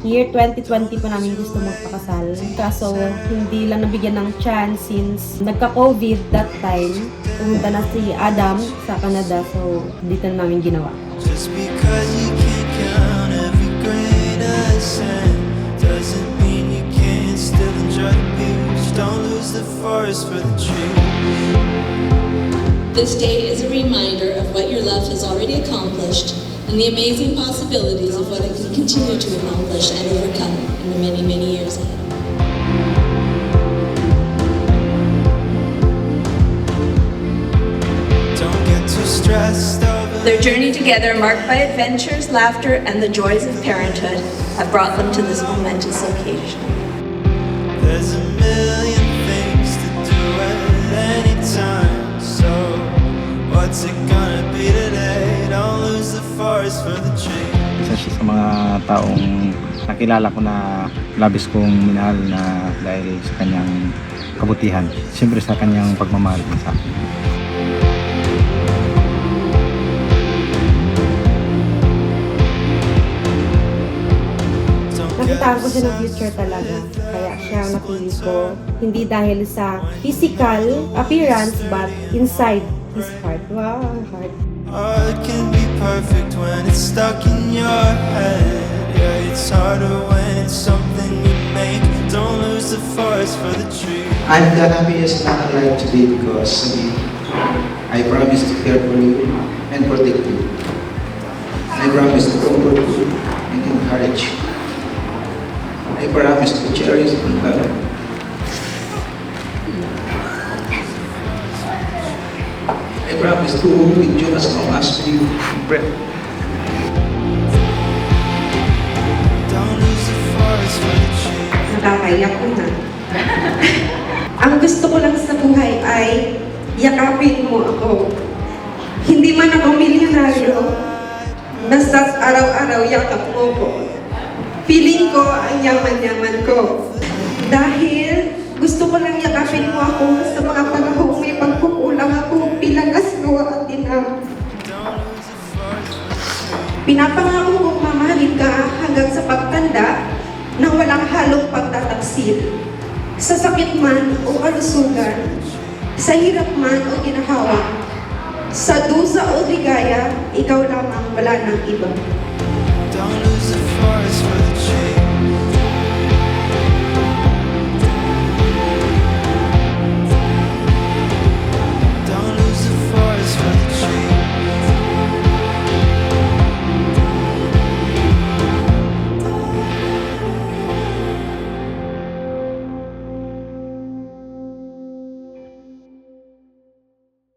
year 2020 pa namin gusto magpakasal. Kaso, hindi lang nabigyan ng chance since nagka-COVID that time. Pumunta na si Adam sa Canada, so dito na namin ginawa. Just because you can't count every grain of sand doesn't mean you can't still enjoy the beach. Don't lose the forest for the trees. This day is a reminder of what your love has already accomplished and the amazing possibilities of what it can continue to accomplish and overcome in the many, many years ahead. Don't get too stressed over Their journey together, marked by adventures, laughter, and the joys of parenthood, have brought them to this momentous occasion. there's a million things to do at any time. So what's it gonna be today? Don't lose the forest for the trees. Isa siya sa mga taong nakilala ko na labis kong minahal na dahil sa kanyang kabutihan. Siyempre sa kanyang pagmamahal sa akin. Nakitaan ko siya ng future talaga. Kaya siya napili ko. Hindi dahil sa physical appearance, but inside his heart. Wow, heart. Oh, it can be perfect when it's stuck in your head. Yeah, it's harder when it's something you make. Don't lose the forest for the trees. I'm the happiest man alive today because I promise to care for you and protect you. I promise to comfort you and encourage you. I promise to cherish and love you. I promise to walk with you as long as you breath. Don't lose the forest for the trees. Nakakaiyak ko na. Ang gusto ko lang sa buhay ay yakapin mo ako. Hindi man ako milyonaryo, basta araw-araw yakap mo ko. Feeling ko ang yaman-yaman ko. Dahil gusto ko lang yakapin mo ako sa mga panahong may pagkukulang ako bilang asawa at ina. Pinapangako kong mamahalin ka hanggang sa pagtanda na walang halong pagtataksil. Sa sakit man o kalusugan, sa hirap man o ginhawa, sa dusa o ligaya, ikaw lamang wala ng iba.